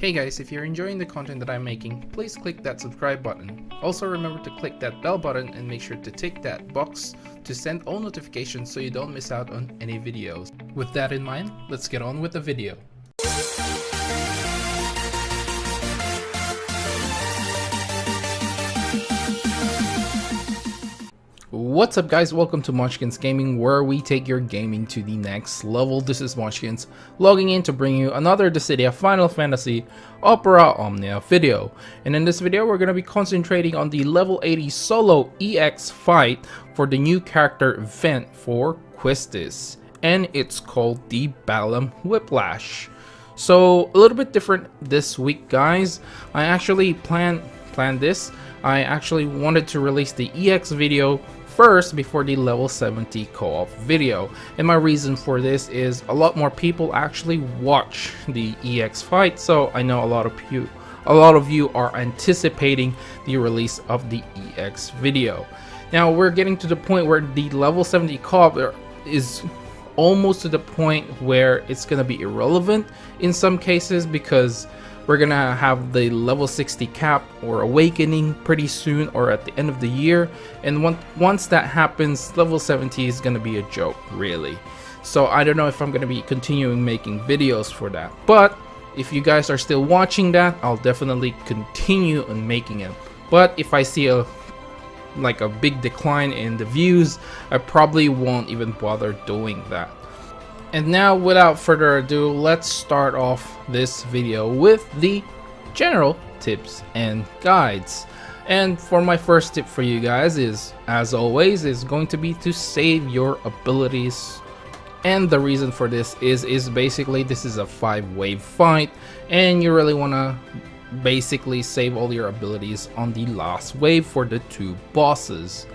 Hey guys, if you're enjoying the content that I'm making, please click that subscribe button. Also remember to click that bell button and make sure to tick that box to send all notifications so you don't miss out on any videos. With that in mind, let's get on with the video. What's up guys, welcome to Munchkins Gaming, where we take your gaming to the next level. This is Munchkins logging in to bring you another Dissidia Final Fantasy Opera Omnia video. And in this video we're going to be concentrating on the level 80 solo EX fight for the new character event for Quistis. And it's called the Balamb Whiplash. So a little bit different this week guys. I actually planned this. I actually wanted to release the EX video first before the level 70 co-op video, and my reason for this is a lot more people actually watch the EX fight, so I know a lot of you are anticipating the release of the EX video. Now we're getting to the point where the level 70 co-op is almost to the point where it's gonna be irrelevant in some cases, because we're gonna have the level 60 cap or awakening pretty soon or at the end of the year, and once that happens, level 70 is gonna be a joke really. So I don't know if I'm gonna be continuing making videos for that, but if you guys are still watching that, I'll definitely continue on making it. But if I see a big decline in the views, I probably won't even bother doing that. And now without further ado, let's start off this video with the general tips and guides. And for my first tip for you guys is, as always, is going to be to save your abilities. And the reason for this is basically this is a 5-wave fight, and you really want to basically save all your abilities on the last wave for the 2 bosses.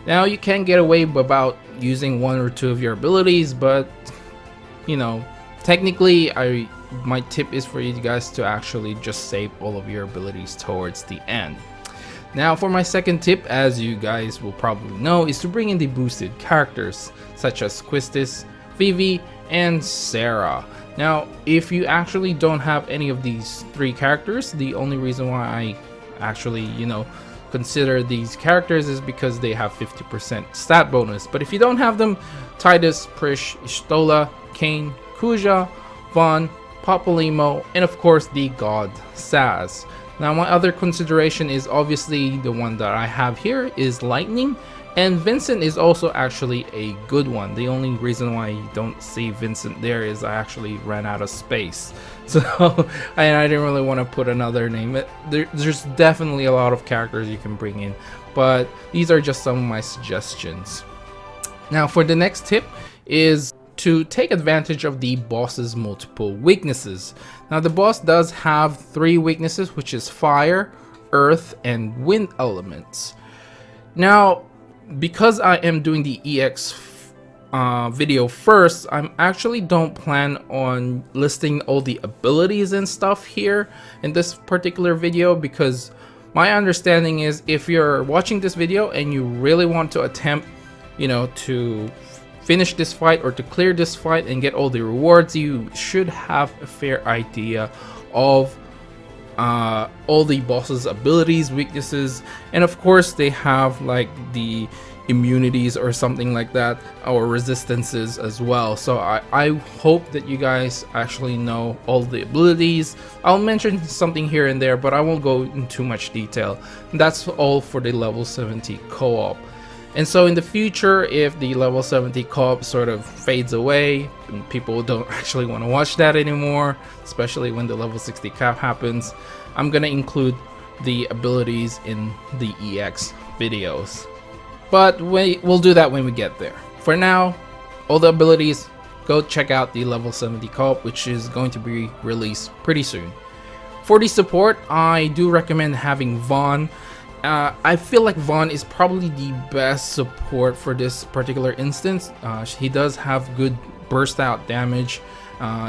Now you can get away about using 1 or 2 of your abilities, but you know, technically my tip is for you guys to actually just save all of your abilities towards the end. Now for my second tip, as you guys will probably know, is to bring in the boosted characters such as Quistis, Vivi, and Sarah. Now if you actually don't have any of these 3 characters, the only reason why I actually consider these characters is because they have 50% stat bonus. But if you don't have them, Tidus, Prish, Ishtola, Kane, Kuja, Vaughn, Papalymo, and of course the god Saz. Now my other consideration is obviously the one that I have here is Lightning, and Vincent is also actually a good one. The only reason why you don't see Vincent there is I actually ran out of space. So I didn't really want to put another name. There's definitely a lot of characters you can bring in, but these are just some of my suggestions. Now for the next tip is to take advantage of the boss's multiple weaknesses. Now the boss does have 3 weaknesses, which is fire, earth, and wind elements. Now because I am doing the EX video first, I actually don't plan on listing all the abilities and stuff here in this particular video, because my understanding is if you're watching this video and you really want to attempt to finish this fight or to clear this fight and get all the rewards, you should have a fair idea of all the boss's abilities, weaknesses, and of course they have like the immunities or something like that, or resistances as well. So I hope that you guys actually know all the abilities. I'll mention something here and there, but I won't go into too much detail. That's all for the level 70 co-op. And so in the future, if the level 70 co-op sort of fades away and people don't actually want to watch that anymore, especially when the level 60 cap happens, I'm gonna include the abilities in the EX videos. But we'll do that when we get there. For now, all the abilities, go check out the level 70 co-op, which is going to be released pretty soon. For the support, I do recommend having Vaughn. I feel like Vaughn is probably the best support for this particular instance. He does have good burst out damage.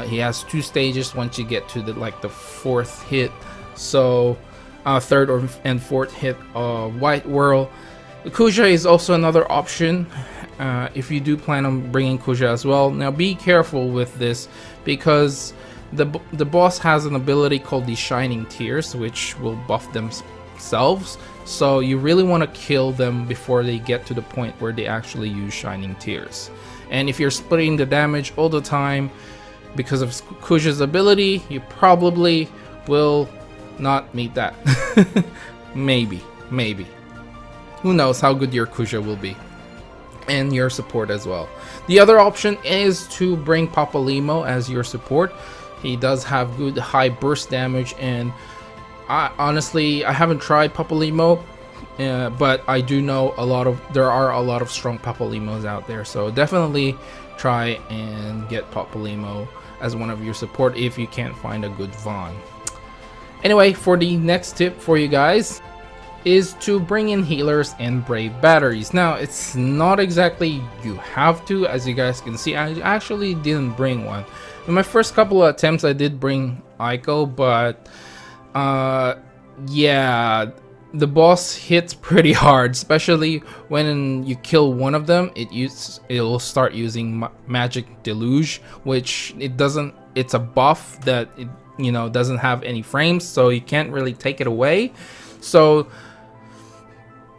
He has 2 stages once you get to the 4th hit. So 3rd and 4th hit of White Whirl. Kuja is also another option if you do plan on bringing Kuja as well. Now be careful with this, because The boss has an ability called the Shining Tears, which will buff themselves. So you really want to kill them before they get to the point where they actually use Shining Tears. And if you're splitting the damage all the time because of Kusha's ability, you probably will not meet that. Maybe. Who knows how good your Kusha will be. And your support as well. The other option is to bring Papalymo as your support. He does have good high burst damage, and honestly, I haven't tried Papalymo, but I do know there are a lot of strong Papalymos out there. So definitely try and get Papalymo as one of your support if you can't find a good Vaughn. Anyway, for the next tip for you guys is to bring in healers and brave batteries. Now, it's not exactly you have to, as you guys can see. I actually didn't bring one. In my first couple of attempts, I did bring Aiko, but yeah, the boss hits pretty hard, especially when you kill one of them. It'll start using Magic Deluge, which it's a buff that it doesn't have any frames, so you can't really take it away. So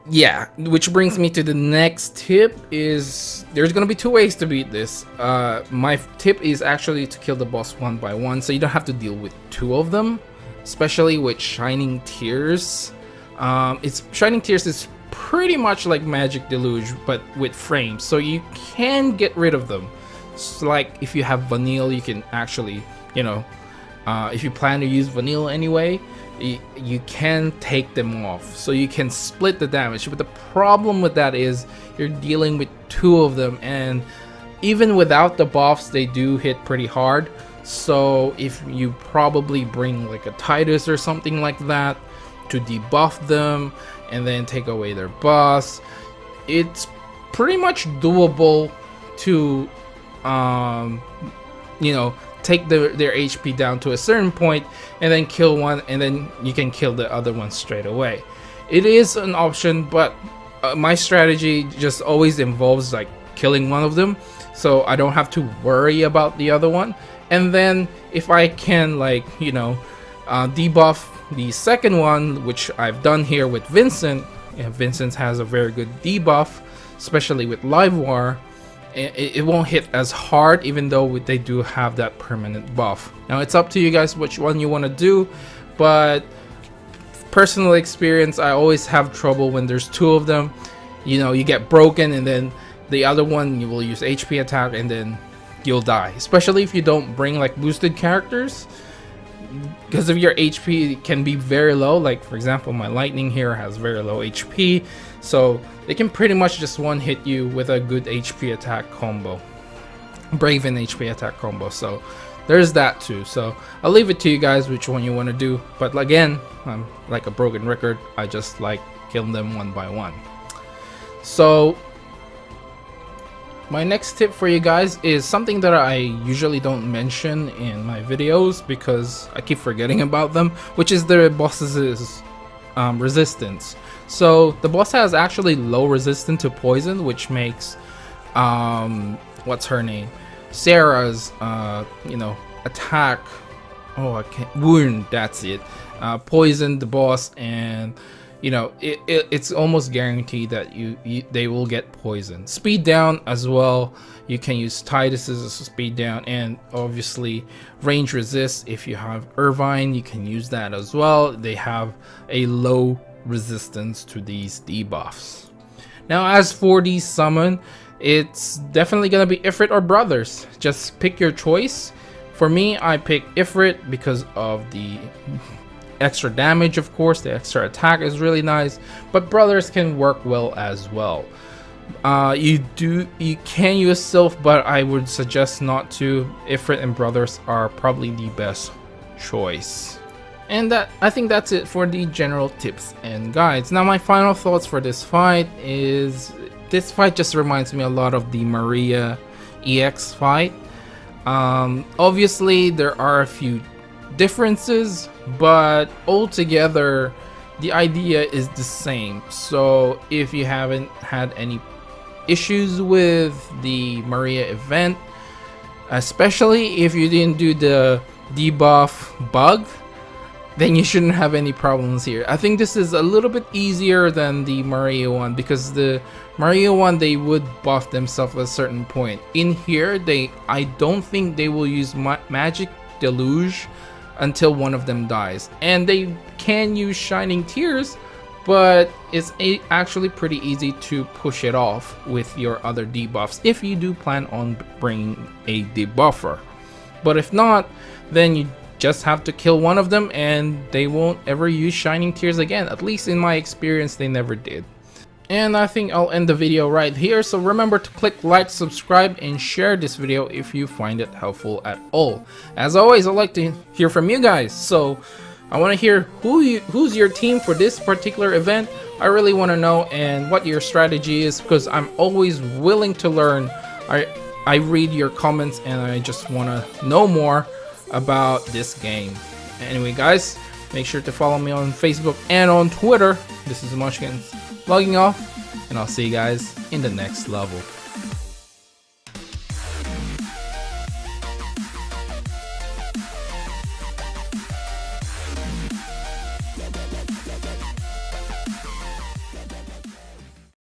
yeah, which brings me to the next tip. Is there's gonna be two ways to beat this. My tip is actually to kill the boss one by one, so you don't have to deal with two of them, especially with Shining Tears. Shining Tears is pretty much like Magic Deluge, but with frames, so you can get rid of them. So like if you have Vanille, you can actually, if you plan to use Vanille anyway, you can take them off, so you can split the damage. But the problem with that is you're dealing with two of them, and even without the buffs, they do hit pretty hard. So if you probably bring like a Titus or something like that to debuff them and then take away their boss, it's pretty much doable to take their HP down to a certain point and then kill one, and then you can kill the other one straight away. It is an option, but my strategy just always involves like killing one of them, so I don't have to worry about the other one. And then if I can debuff the second one, which I've done here with Vincent, and Vincent has a very good debuff, especially with Livewire, it won't hit as hard, even though they do have that permanent buff. Now it's up to you guys which one you want to do, but personal experience, I always have trouble when there's two of them. You get broken, and then the other one you will use HP attack, and then you'll die, especially if you don't bring like boosted characters, because of your HP can be very low. Like for example, my Lightning here has very low HP, so they can pretty much just one hit you with a good HP attack combo, Brave and HP attack combo. So there's that too. So I'll leave it to you guys which one you want to do, but again, I'm like a broken record, I just like killing them one by one. So my next tip for you guys is something that I usually don't mention in my videos because I keep forgetting about them, which is the boss's resistance. So the boss has actually low resistance to poison, which makes what's her name, Sarah's attack, wound, that's it, poison the boss, and it's almost guaranteed that they will get poisoned. Speed down as well, you can use Titus as a speed down, and obviously range resist. If you have Irvine, you can use that as well. They have a low resistance to these debuffs. Now as for the summon, it's definitely gonna be Ifrit or Brothers. Just pick your choice. For me, I pick Ifrit because of the extra damage, of course. The extra attack is really nice, but Brothers can work well as well. You can use Sylph, but I would suggest not to. Ifrit and Brothers are probably the best choice. And I think that's it for the general tips and guides. Now my final thoughts for this fight is, this fight just reminds me a lot of the Maria EX fight. Obviously there are a few differences, but altogether the idea is the same. So if you haven't had any issues with the Maria event, especially if you didn't do the debuff bug, then you shouldn't have any problems here. I think this is a little bit easier than the Mario one, because the Mario one, they would buff themselves at a certain point. In here, I don't think they will use Magic Deluge until one of them dies. And they can use Shining Tears, but it's actually pretty easy to push it off with your other debuffs if you do plan on bringing a debuffer. But if not, then you just have to kill one of them and they won't ever use Shining Tears again. At least in my experience, they never did. And I think I'll end the video right here. So remember to click like, subscribe, and share this video if you find it helpful at all. As always, I'd like to hear from you guys. So I want to hear who's your team for this particular event. I really want to know, and what your strategy is, because I'm always willing to learn. I read your comments and I just want to know more about this game. Anyway guys, make sure to follow me on Facebook and on Twitter. This is Munchkins logging off, and I'll see you guys in the next level.